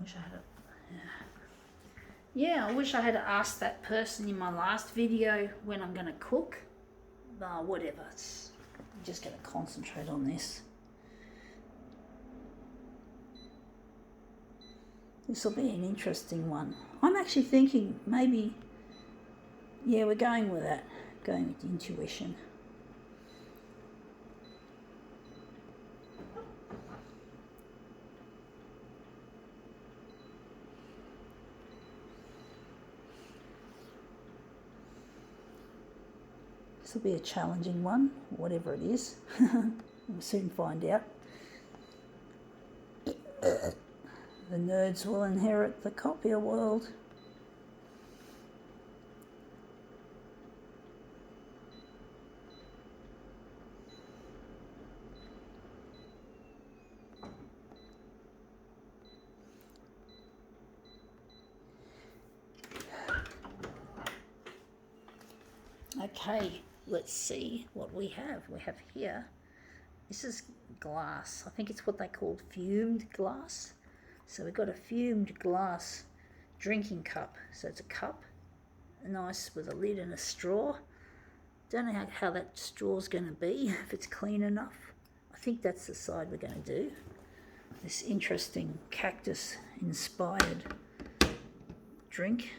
Wish I had it. Yeah, I wish I had asked that person in my last video when I'm going to cook. Whatever. I'm just going to concentrate on this. This will be an interesting one. I'm actually thinking maybe, yeah, we're going with that. Going with intuition. This will be a challenging one, whatever it is. We'll soon find out. The nerds will inherit the copier world. Okay, let's see what we have. We have here, this is glass. I think it's what they call fumed glass. So we've got a fumed glass drinking cup. So it's a cup, nice with a lid and a straw. Don't know how that straw's going to be, if it's clean enough. I think that's the side we're going to do. This interesting cactus inspired drinking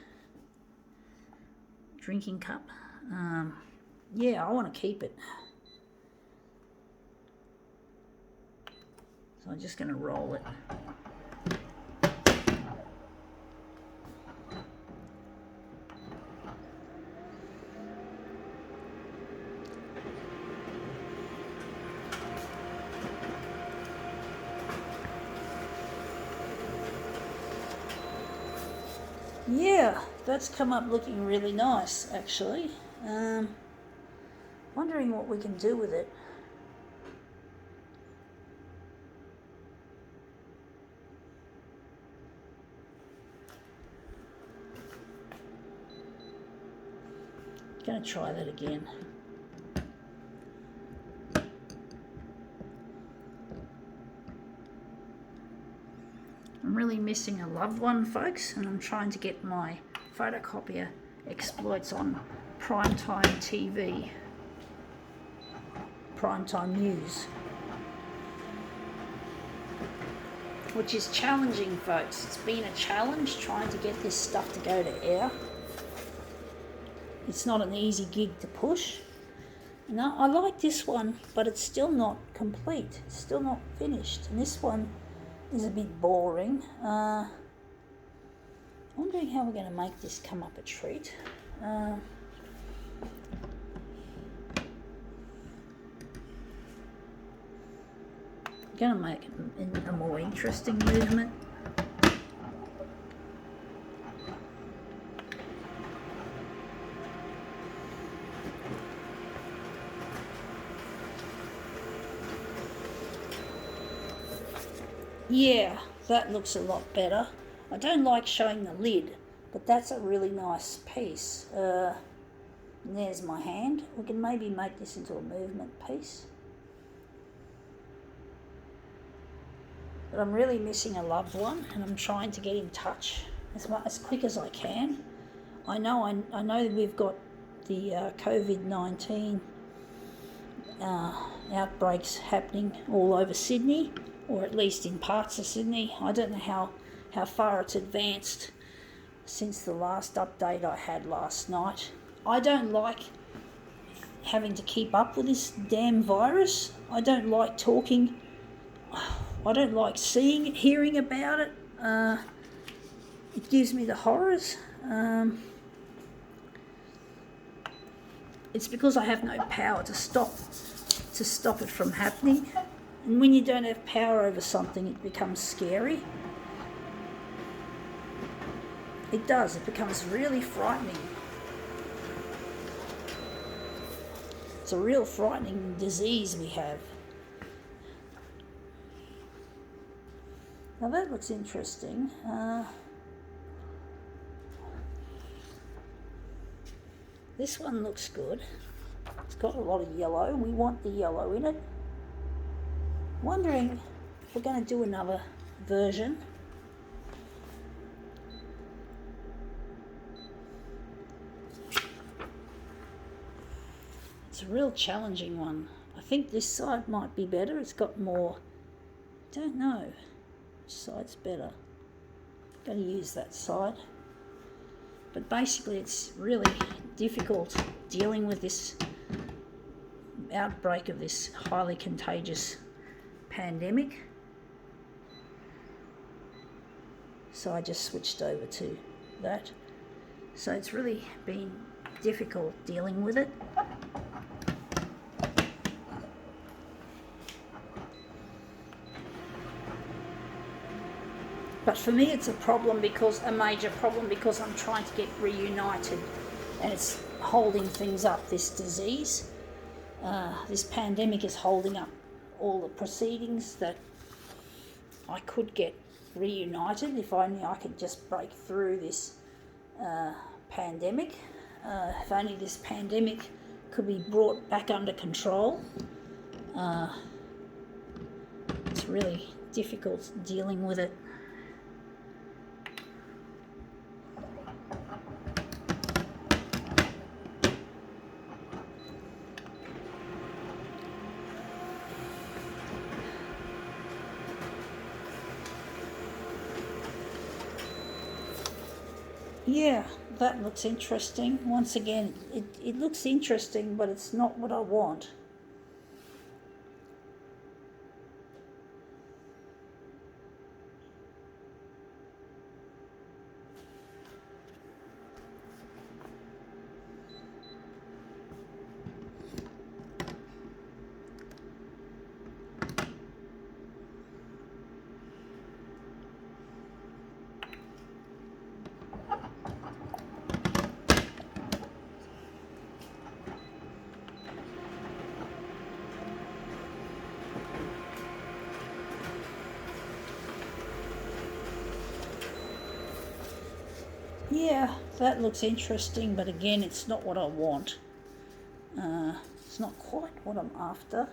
cup. Yeah, I want to keep it. So I'm just going to roll it. Yeah, that's come up looking really nice, actually. Wondering what we can do with it. Gonna try that again. I'm really missing a loved one, folks, and I'm trying to get my photocopier exploits on primetime TV, primetime news, which is challenging, folks. It's been a challenge trying to get this stuff to go to air. It's not an easy gig to push. Now, I like this one, but it's still not complete. It's still not finished. And this one is a bit boring. Wondering how we're going to make this come up a treat. Going to make it a more interesting movement. Yeah, that looks a lot better. I don't like showing the lid, but that's a really nice piece. There's my hand. We can maybe make this into a movement piece. But I'm really missing a loved one, and I'm trying to get in touch as quick as I can. I know that we've got the COVID-19 outbreaks happening all over Sydney, or at least in parts of Sydney. I don't know how far it's advanced since the last update I had last night. I don't like having to keep up with this damn virus. I don't like talking. I don't like hearing about it. It gives me the horrors. It's because I have no power to stop it from happening. And when you don't have power over something, it becomes scary. It does. It becomes really frightening. It's a real frightening disease we have. Now that looks interesting. This one looks good. It's got a lot of yellow. We want the yellow in it. Wondering if we're going to do another version. It's a real challenging one. I think this side might be better. It's got more, don't know which side's better. Going to use that side. But basically it's really difficult dealing with this outbreak of this highly contagious pandemic. So I just switched over to that. So it's really been difficult dealing with it. But for me it's a major problem because I'm trying to get reunited and it's holding things up, this disease. This pandemic is holding up all the proceedings that I could get reunited if only I could just break through this pandemic. If only this pandemic could be brought back under control. It's really difficult dealing with it. Yeah, that looks interesting. Once again, it looks interesting, but it's not what I want. Yeah, that looks interesting, but again, it's not what I want. It's not quite what I'm after.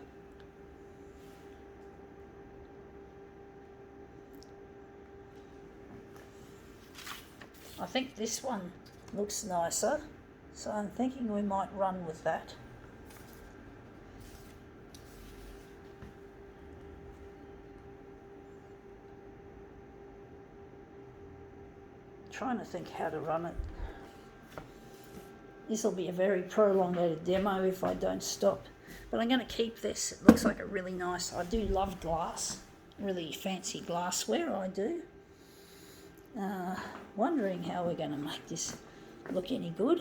I think this one looks nicer, so I'm thinking we might run with that. Trying to think how to run it. This will be a very prolonged demo if I don't stop, but I'm going to keep this. It looks like a really nice, I do love glass, really fancy glassware, I do. Wondering how we're going to make this look any good.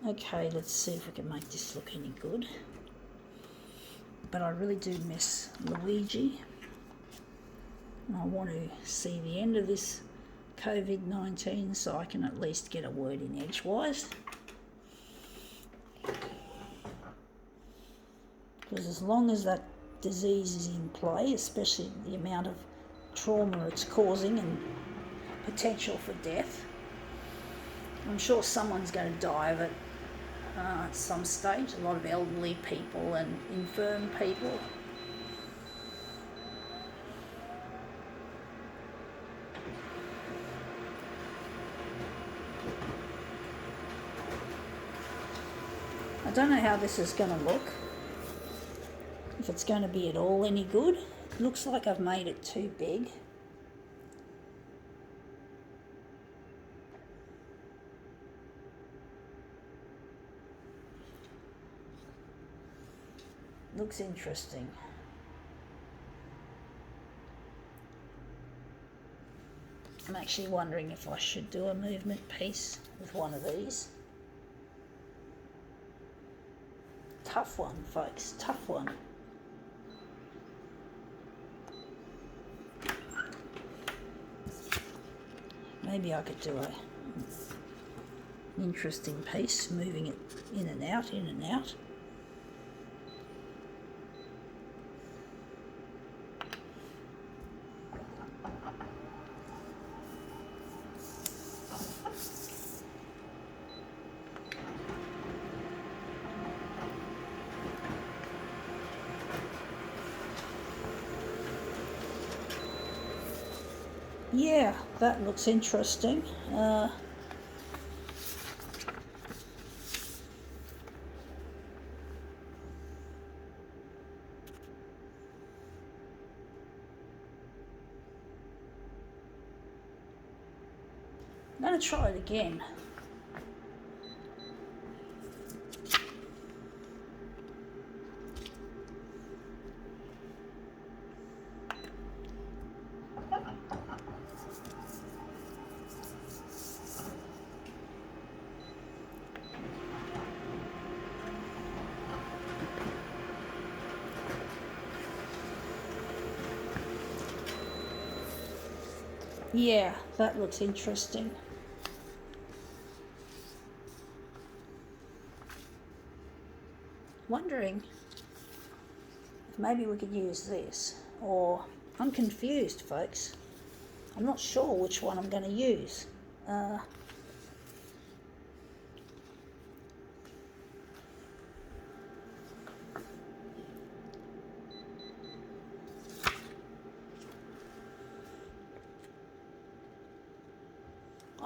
Okay, let's see if we can make this look any good. But I really do miss Luigi. And I want to see the end of this COVID-19 so I can at least get a word in edgewise. Because as long as that disease is in play, especially the amount of trauma it's causing and potential for death, I'm sure someone's going to die of it at some stage. A lot of elderly people and infirm people. I don't know how this is going to look, if it's going to be at all any good. It looks like I've made it too big. Looks interesting. I'm actually wondering if I should do a movement piece with one of these. Tough one, folks, tough one. Maybe I could do an interesting piece, moving it in and out, in and out. Yeah, that looks interesting. I'm going to try it again. Yeah, that looks interesting. Wondering if maybe we could use this, or I'm confused, folks. I'm not sure which one I'm going to use.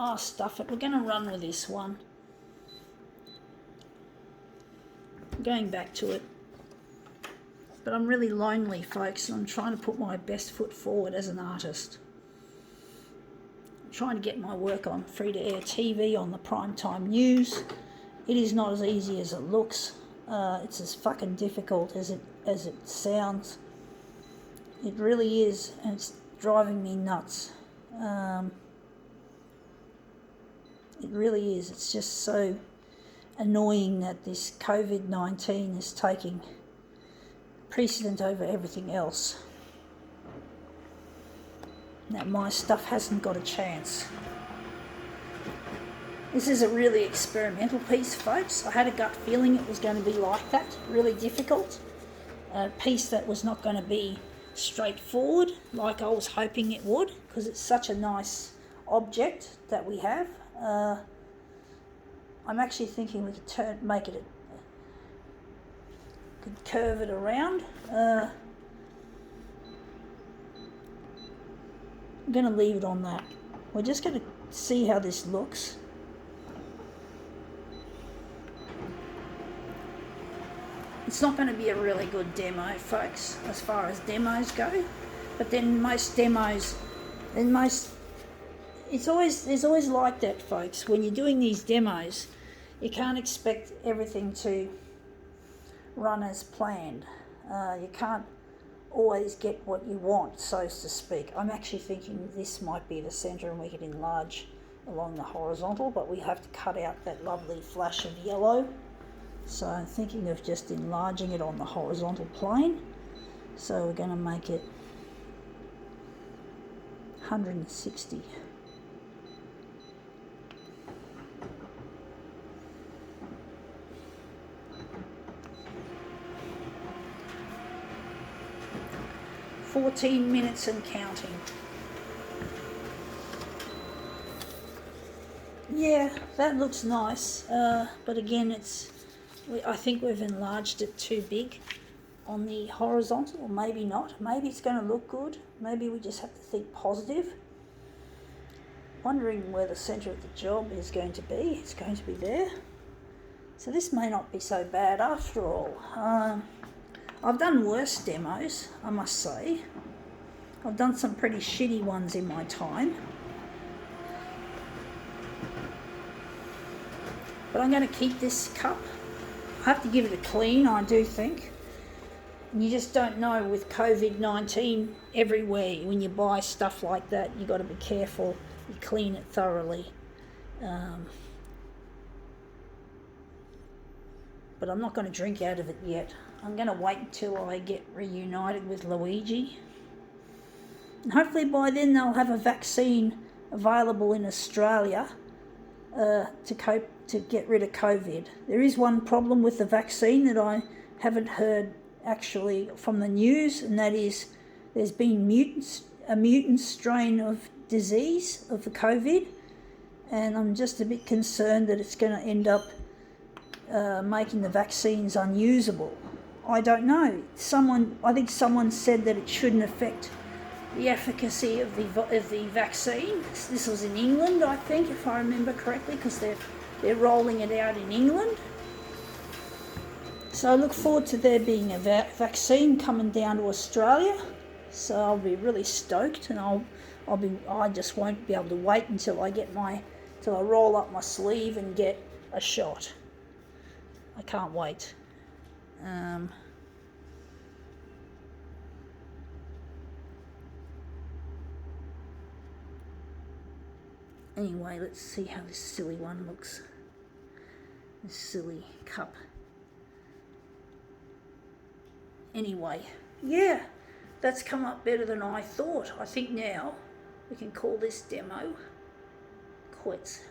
Oh, stuff it. We're going to run with this one. Going back to it. But I'm really lonely, folks, and I'm trying to put my best foot forward as an artist. I'm trying to get my work on free-to-air TV, on the primetime news. It is not as easy as it looks. It's as fucking difficult as it sounds. It really is, and it's driving me nuts. It really is. It's just so annoying that this COVID-19 is taking precedent over everything else. That my stuff hasn't got a chance. This is a really experimental piece, folks. I had a gut feeling it was going to be like that, really difficult. A piece that was not going to be straightforward like I was hoping it would, because it's such a nice object that we have. I'm actually thinking we could could curve it around. I'm going to leave it on that. We're just going to see how this looks. It's not going to be a really good demo, folks, as far as demos go. But then there's always like that, folks. When you're doing these demos, you can't expect everything to run as planned. You can't always get what you want, so to speak. I'm actually thinking this might be the centre and we could enlarge along the horizontal, but we have to cut out that lovely flash of yellow. So I'm thinking of just enlarging it on the horizontal plane. So we're going to make it 160. "14 minutes and counting." Yeah, that looks nice, but again, I think we've enlarged it too big on the horizontal, or maybe not. Maybe it's going to look good. Maybe we just have to think positive. Wondering where the centre of the job is going to be. It's going to be there. So this may not be so bad after all. I've done worse demos, I must say. I've done some pretty shitty ones in my time. But I'm going to keep this cup. I have to give it a clean, I do think. And you just don't know with COVID-19 everywhere. When you buy stuff like that, you've got to be careful. You clean it thoroughly. But I'm not going to drink out of it yet. I'm going to wait until I get reunited with Luigi. And hopefully by then they'll have a vaccine available in Australia to get rid of COVID. There is one problem with the vaccine that I haven't heard actually from the news, and that is there's been a mutant strain of disease of the COVID, and I'm just a bit concerned that it's going to end up making the vaccines unusable. I don't know. I think someone said that it shouldn't affect the efficacy of the vaccine. This was in England, I think, if I remember correctly, because they're rolling it out in England. So I look forward to there being a vaccine coming down to Australia. So I'll be really stoked, and I just won't be able to wait until I roll up my sleeve and get a shot. I can't wait. Anyway, let's see how this silly one looks. This silly cup. Anyway, yeah, that's come up better than I thought. I think now we can call this demo quits.